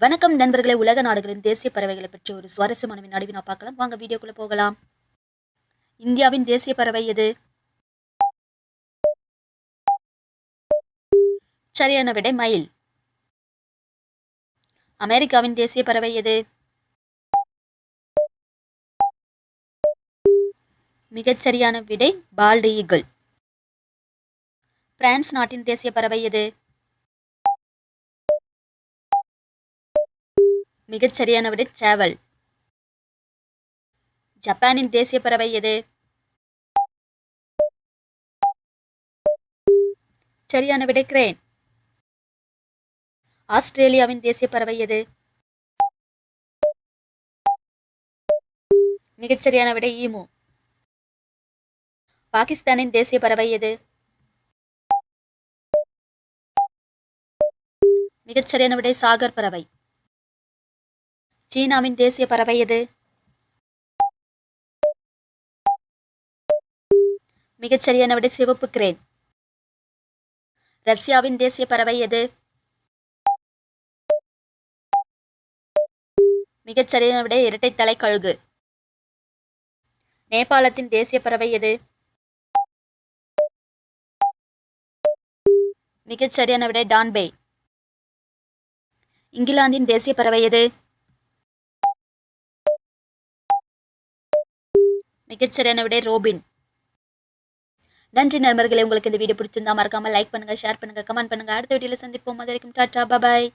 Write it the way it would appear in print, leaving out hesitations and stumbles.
வணக்கம் நண்பர்களே. உலக நாடுகளின் தேசிய பறவைகளை பற்றி ஒரு சுவாரஸ்யமான வினாடி நான் பார்க்கலாம். வாங்க வீடியோக்குள்ள போகலாம். இந்தியாவின் தேசிய பறவை எது? சரியான விடை மயில். அமெரிக்காவின் தேசிய பறவை எது? மிகச்சரியான விடை பால்டு ஈகிள். பிரான்ஸ் நாட்டின் தேசிய பறவை எது? மிகச்சரியான விடை சேவல். ஜப்பானின் தேசிய பறவை எது? சரியான விடை கிரேன். ஆஸ்திரேலியாவின் தேசிய பறவை எது? மிகச்சரியான விடை ஈமு. பாகிஸ்தானின் தேசிய பறவை எது? மிகச்சரியான விடை சாகர் பறவை. சீனாவின் தேசிய பறவை எது? மிகச்சரியான விடை சிவப்பு கிரேன். ரஷ்யாவின் தேசிய பறவை எது? மிகச்சரியான விடை இரட்டைத்தலை கழுகு. நேபாளத்தின் தேசிய பறவை எது? மிகச்சரியான விடை டான்பே. இங்கிலாந்தின் தேசிய பறவை எது? மிகச்சரியான விடை ரோபின். நன்றி நண்பர்களே. உங்களுக்கு இந்த வீடியோ பிடிச்சிருந்தா மறக்காம லைக் பண்ணுங்க, ஷேர் பண்ணுங்க, கமெண்ட் பண்ணுங்க. அடுத்த வீடியோல சந்திப்போம். அது வரைக்கும் டாடா, பாய்.